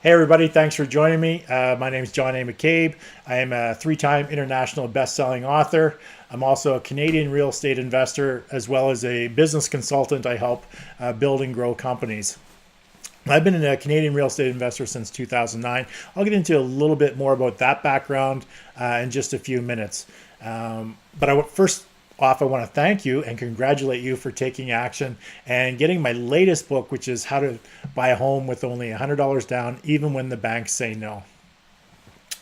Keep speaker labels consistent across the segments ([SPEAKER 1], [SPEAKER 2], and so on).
[SPEAKER 1] Hey everybody, thanks for joining me. My name is John A. McCabe. I am a three-time international best-selling author. I'm also a Canadian real estate investor as well as a business consultant. I help build and grow companies. I've been a Canadian real estate investor since 2009. I'll get into a little bit more about that background in just a few minutes. First off, I want to thank you and congratulate you for taking action and getting my latest book, which is How to Buy a Home with Only $100 Down, even when the banks say no.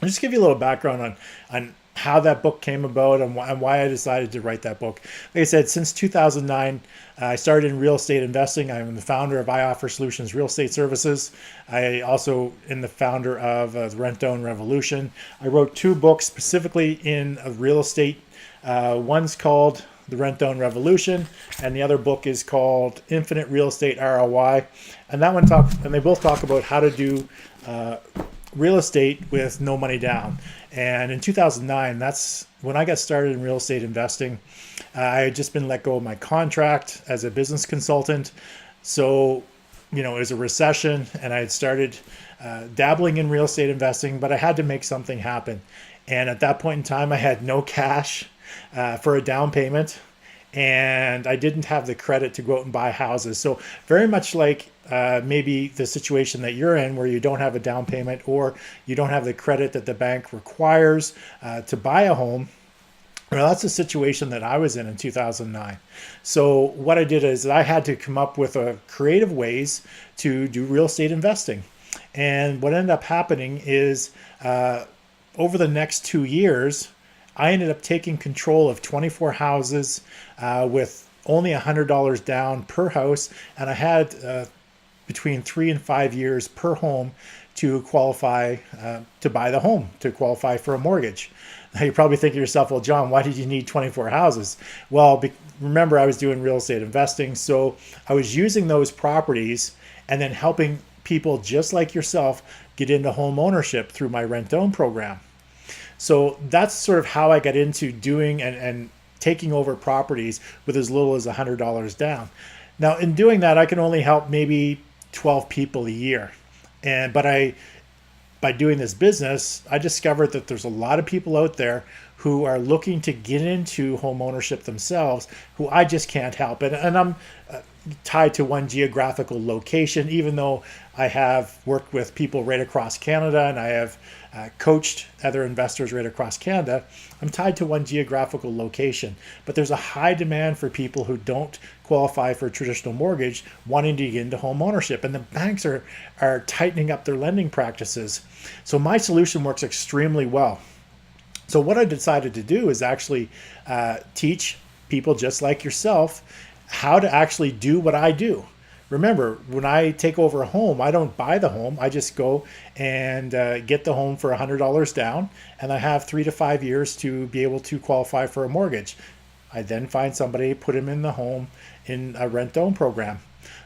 [SPEAKER 1] I'll just give you a little background on how that book came about and why I decided to write that book. Like I said, since 2009, I started in real estate investing. I'm the founder of I Offer Solutions Real Estate Services. I also am the founder of the Rent Own Revolution. I wrote two books specifically in real estate. One's called The Rent Own Revolution, and the other book is called Infinite Real Estate ROI. And they both talk about how to do real estate with no money down. And in 2009, that's when I got started in real estate investing. I had just been let go of my contract as a business consultant. So, it was a recession and I had started dabbling in real estate investing, but I had to make something happen. And at that point in time, I had no cash for a down payment, and I didn't have the credit to go out and buy houses. So very much like maybe the situation that you're in where you don't have a down payment or you don't have the credit that the bank requires to buy a home. Well, that's the situation that I was in 2009. So what I did is I had to come up with creative ways to do real estate investing. And what ended up happening is over the next 2 years, I ended up taking control of 24 houses with only $100 down per house. And I had between 3 and 5 years per home to qualify to buy the home, to qualify for a mortgage. Now you're probably thinking to yourself, well, John, why did you need 24 houses? Well, remember, I was doing real estate investing. So I was using those properties and then helping people just like yourself get into home ownership through my rent-own program. So that's sort of how I got into doing and taking over properties with as little as $100 down. Now, in doing that, I can only help maybe 12 people a year. By doing this business, I discovered that there's a lot of people out there who are looking to get into home ownership themselves, who I just can't help. And I'm tied to one geographical location, even though I have worked with people right across Canada and I have coached other investors right across Canada. I'm tied to one geographical location, but there's a high demand for people who don't qualify for a traditional mortgage wanting to get into home ownership, and the banks are tightening up their lending practices. So my solution works extremely well. So what I decided to do is actually teach people just like yourself how to actually do what I do. Remember, when I take over a home, I don't buy the home. I just go and get the home for $100 down, and I have 3 to 5 years to be able to qualify for a mortgage. I then find somebody, put them in the home in a rent-own program.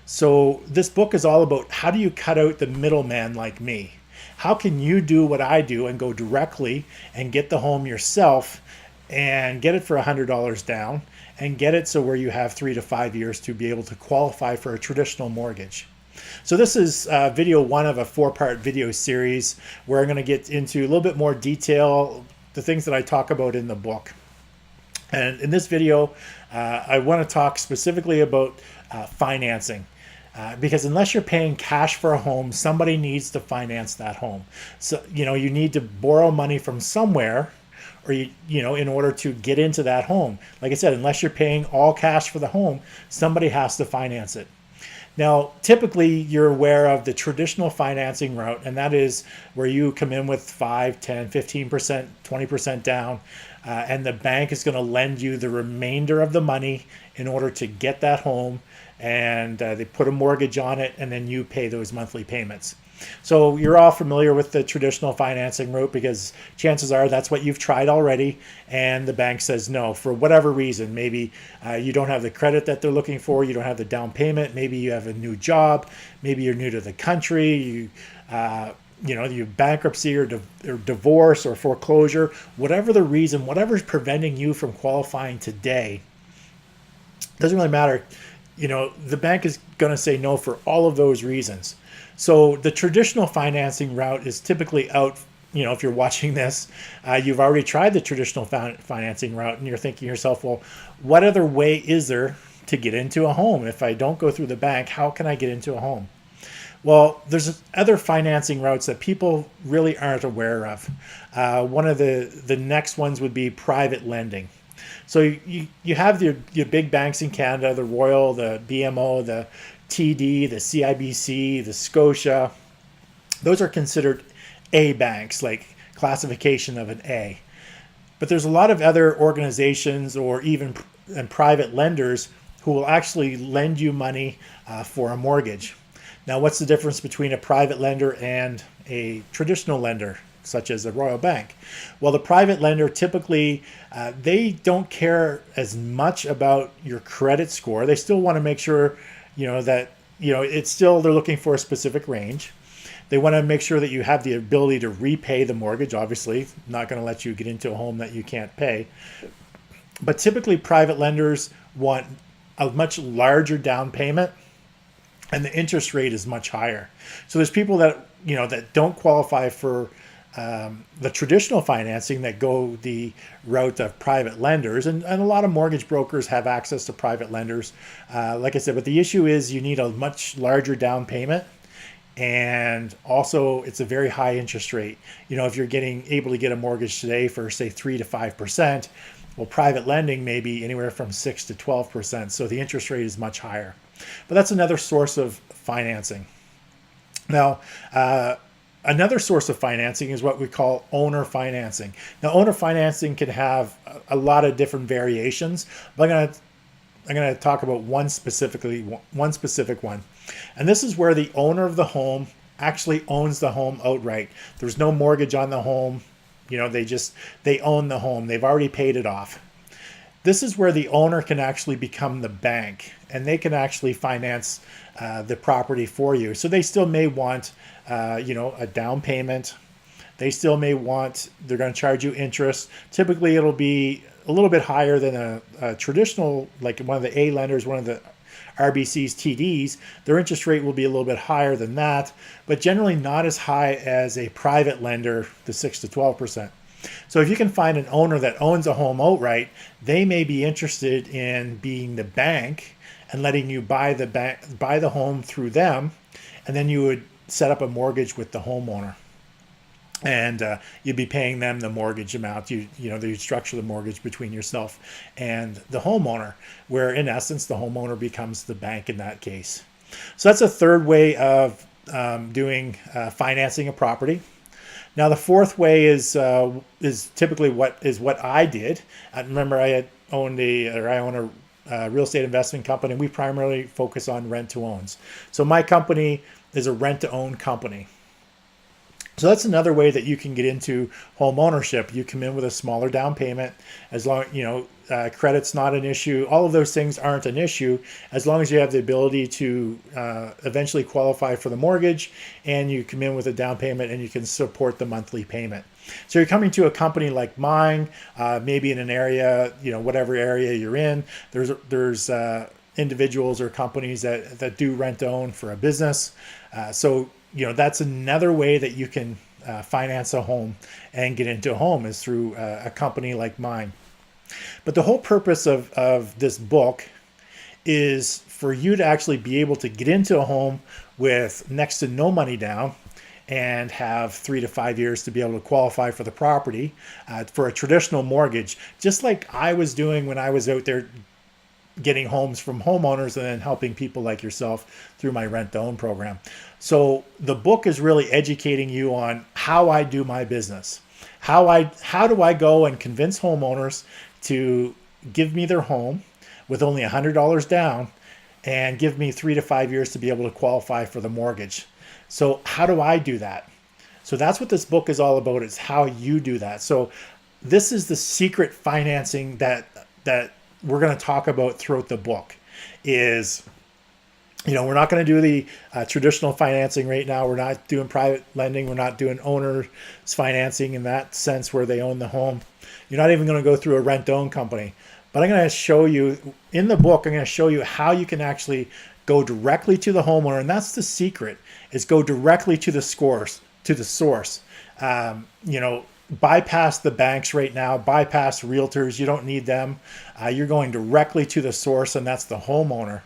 [SPEAKER 1] So this book is all about how do you cut out the middleman like me? How can you do what I do and go directly and get the home yourself and get it for $100 down and get it so where you have 3 to 5 years to be able to qualify for a traditional mortgage. So this is video one of a 4-part video series where I'm going to get into a little bit more detail, the things that I talk about in the book. And in this video, I want to talk specifically about financing. Because unless you're paying cash for a home, somebody needs to finance that home. So, you need to borrow money from somewhere or, in order to get into that home. Like I said, unless you're paying all cash for the home, somebody has to finance it. Now, typically you're aware of the traditional financing route, and that is where you come in with 5, 10, 15%, 20% down, and the bank is going to lend you the remainder of the money in order to get that home, and they put a mortgage on it, and then you pay those monthly payments. So you're all familiar with the traditional financing route because chances are that's what you've tried already, and the bank says no for whatever reason. Maybe you don't have the credit that they're looking for, you don't have the down payment, maybe you have a new job, maybe you're new to the country, you have bankruptcy or divorce or foreclosure, whatever the reason, whatever's preventing you from qualifying today, doesn't really matter. the bank is going to say no for all of those reasons. So the traditional financing route is typically out. If you're watching this, you've already tried the traditional financing route and you're thinking to yourself, well, what other way is there to get into a home? If I don't go through the bank, how can I get into a home? Well, there's other financing routes that people really aren't aware of. One of the next ones would be private lending. So you have your big banks in Canada, the Royal, the BMO, the TD, the CIBC, the Scotia. Those are considered A banks, like classification of an A. But there's a lot of other organizations or even private lenders who will actually lend you money for a mortgage. Now, what's the difference between a private lender and a traditional lender, such as a Royal Bank? Well, the private lender typically, they don't care as much about your credit score. They still want to make sure, that, it's still, they're looking for a specific range. They want to make sure that you have the ability to repay the mortgage, obviously, not going to let you get into a home that you can't pay. But typically private lenders want a much larger down payment and the interest rate is much higher. So there's people that, that don't qualify for the traditional financing that go the route of private lenders. And a lot of mortgage brokers have access to private lenders. Like I said, but the issue is you need a much larger down payment. And also it's a very high interest rate. If you're able to get a mortgage today for say 3 to 5%, well, private lending may be anywhere from 6 to 12%. So the interest rate is much higher. But that's another source of financing. Now, another source of financing is what we call owner financing. Now, owner financing can have a lot of different variations, but I'm going to talk about one specific one. And this is where the owner of the home actually owns the home outright. There's no mortgage on the home. They own the home. They've already paid it off. This is where the owner can actually become the bank and they can actually finance the property for you. So they still may want, a down payment. They still may want, they're going to charge you interest. Typically it'll be a little bit higher than a traditional, like one of the A lenders, one of the RBC's TDs. Their interest rate will be a little bit higher than that, but generally not as high as a private lender, the 6 to 12%. So if you can find an owner that owns a home outright, they may be interested in being the bank and letting you buy the home through them, and then you would set up a mortgage with the homeowner. And you'd be paying them the mortgage amount. You'd structure the mortgage between yourself and the homeowner, where in essence the homeowner becomes the bank in that case. So that's a third way of doing financing a property. Now the fourth way is typically what I did. Remember, I own a real estate investment company. We primarily focus on rent to owns. So my company is a rent to own company. So that's another way that you can get into home ownership. You come in with a smaller down payment, as long, credit's not an issue. All of those things aren't an issue as long as you have the ability to eventually qualify for the mortgage, and you come in with a down payment and you can support the monthly payment. So you're coming to a company like mine, maybe in an area, whatever area you're in, there's individuals or companies that do rent to own for a business. So that's another way that you can finance a home and get into a home is through a company like mine. But the whole purpose of this book is for you to actually be able to get into a home with next to no money down and have 3 to 5 years to be able to qualify for the property for a traditional mortgage, just like I was doing when I was out there getting homes from homeowners and then helping people like yourself through my rent to own program. So the book is really educating you on how I do my business. How do I go and convince homeowners to give me their home with only $100 down and give me 3 to 5 years to be able to qualify for the mortgage. So how do I do that? So that's what this book is all about, is how you do that. So this is the secret financing that we're going to talk about throughout the book. Is, we're not going to do the traditional financing right now. We're not doing private lending. We're not doing owner's financing in that sense where they own the home. You're not even going to go through a rent-own company. But I'm going to show you in the book, I'm going to show you how you can actually go directly to the homeowner. And that's the secret, is go directly to the source. You know, bypass the banks right now, bypass realtors. You don't need them. You're going directly to the source, and that's the homeowner.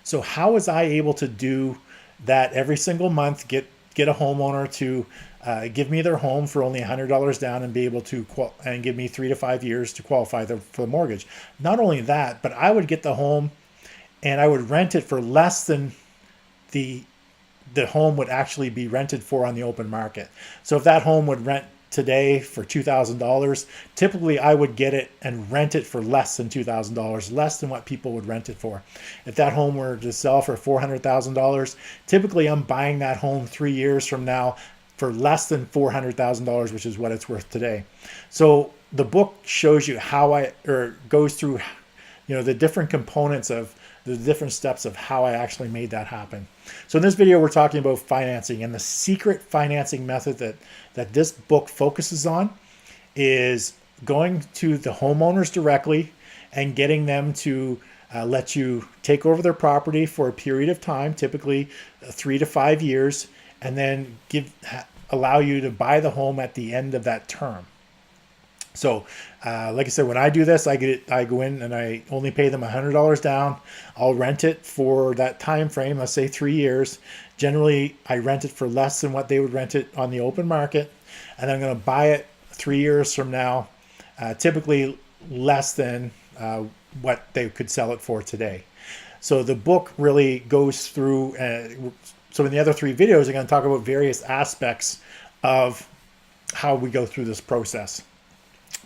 [SPEAKER 1] So how was I able to do that every single month, get a homeowner to give me their home for only $100 down and be able to and give me 3 to 5 years to qualify for the mortgage? Not only that, but I would get the home and I would rent it for less than the home would actually be rented for on the open market. So if that home would rent today for $2,000, typically I would get it and rent it for less than $2,000, less than what people would rent it for. If that home were to sell for $400,000, typically I'm buying that home 3 years from now for less than $400,000, which is what it's worth today. So the book shows you goes through, you know, the different components of the different steps of how I actually made that happen. So in this video, we're talking about financing, and the secret financing method that this book focuses on is going to the homeowners directly and getting them to let you take over their property for a period of time, typically 3 to 5 years, and then allow you to buy the home at the end of that term. So, like I said, when I do this, I go in and I only pay them $100 down. I'll rent it for that time frame, let's say 3 years. Generally, I rent it for less than what they would rent it on the open market, and I'm going to buy it 3 years from now, typically less than what they could sell it for today. So the book really goes through. So in the other 3 videos, I'm going to talk about various aspects of how we go through this process.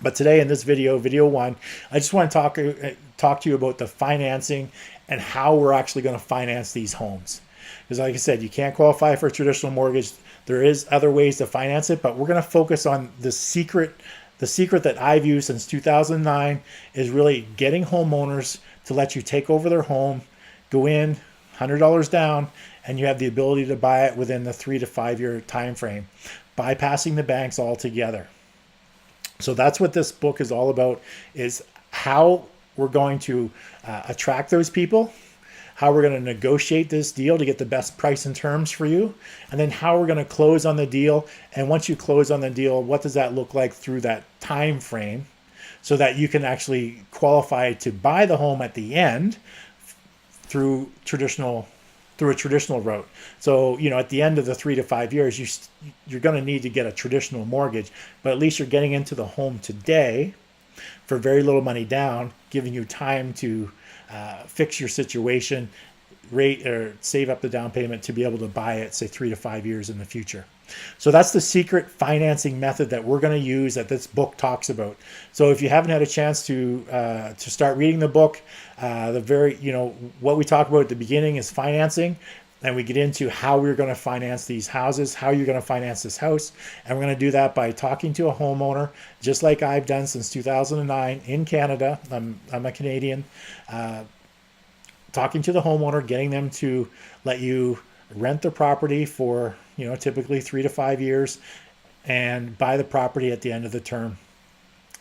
[SPEAKER 1] But today in this video 1, I just want to talk to you about the financing and how we're actually going to finance these homes. Because like I said, you can't qualify for a traditional mortgage. There is other ways to finance it, but we're going to focus on the secret. The secret that I've used since 2009 is really getting homeowners to let you take over their home, go in, $100 down, and you have the ability to buy it within the 3 to 5 year time frame, bypassing the banks altogether. So that's what this book is all about, is how we're going to attract those people, how we're going to negotiate this deal to get the best price and terms for you, and then how we're going to close on the deal. And once you close on the deal, what does that look like through that time frame so that you can actually qualify to buy the home at the end through a traditional route. So, you know, at the end of the 3 to 5 years, you're going to need to get a traditional mortgage, but at least you're getting into the home today for very little money down, giving you time to fix your situation, rate or save up the down payment to be able to buy it, say 3 to 5 years in the future. So that's the secret financing method that we're going to use, that this book talks about. So if you haven't had a chance to start reading the book, what we talk about at the beginning is financing, and we get into how we're going to finance these houses, how you're going to finance this house, and we're going to do that by talking to a homeowner, just like I've done since 2009 in Canada. I'm a Canadian. Talking to the homeowner, getting them to let you rent the property for, you know, typically 3 to 5 years, and buy the property at the end of the term.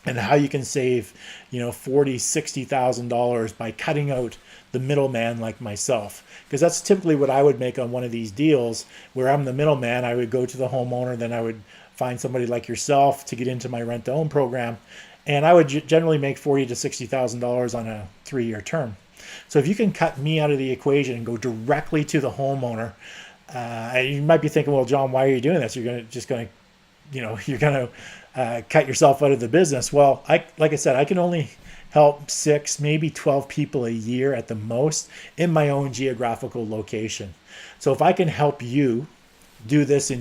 [SPEAKER 1] And how you can save, you know, $40,000-$60,000 by cutting out the middleman like myself. Because that's typically what I would make on one of these deals, where I'm the middleman. I would go to the homeowner, then I would find somebody like yourself to get into my rent to own program, and I would generally make $40,000 to $60,000 on a 3-year term. So if you can cut me out of the equation and go directly to the homeowner, you might be thinking, well, John, why are you doing this? You're going to cut yourself out of the business. Well, like I said, I can only help 6, maybe 12 people a year at the most in my own geographical location. So if I can help you do this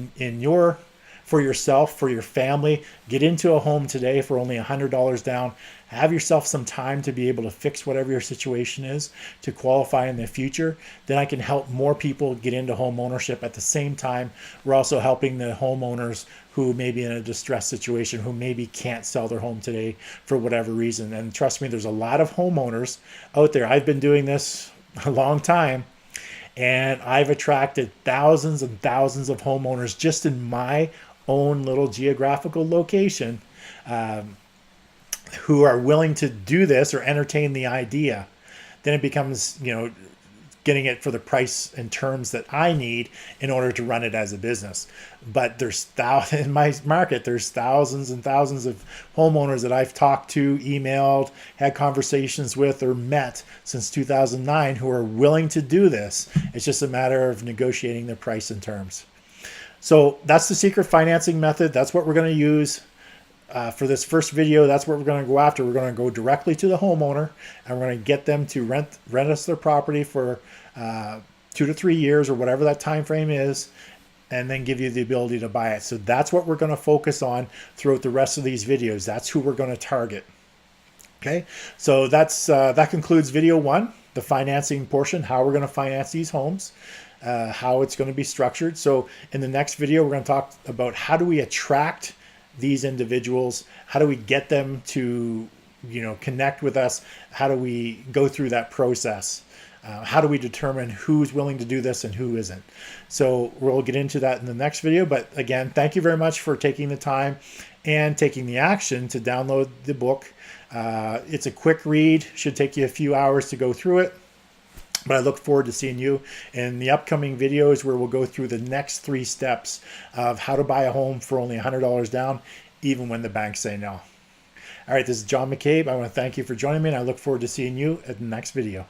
[SPEAKER 1] for yourself, for your family, get into a home today for only $100 down, have yourself some time to be able to fix whatever your situation is to qualify in the future, then I can help more people get into home ownership. At the same time, we're also helping the homeowners who may be in a distressed situation, who maybe can't sell their home today for whatever reason. And trust me, there's a lot of homeowners out there. I've been doing this a long time, and I've attracted thousands and thousands of homeowners just in my own little geographical location. who are willing to do this or entertain the idea. Then it becomes, getting it for the price and terms that I need in order to run it as a business. But there's in my market, there's thousands and thousands of homeowners that I've talked to, emailed, had conversations with, or met since 2009 who are willing to do this. It's just a matter of negotiating the price and terms. So that's the secret financing method. That's what we're going to use. For this first video, that's what we're going to go after. We're going to go directly to the homeowner, and we're going to get them to rent us their property for 2 to 3 years or whatever that time frame is, and then give you the ability to buy it. So that's what we're going to focus on throughout the rest of these videos. That's who we're going to target. Okay, so that concludes video 1, the financing portion, how we're going to finance these homes, how it's going to be structured. So in the next video, we're going to talk about how do we attract these individuals, how do we get them to connect with us, how do we go through that process, how do we determine who's willing to do this and who isn't. So we'll get into that in the next video. But again, thank you very much for taking the time and taking the action to download the book. It's a quick read, should take you a few hours to go through it. But I look forward to seeing you in the upcoming videos where we'll go through the next 3 steps of how to buy a home for only $100 down, even when the banks say no. All right, this is John McCabe. I want to thank you for joining me, and I look forward to seeing you at the next video.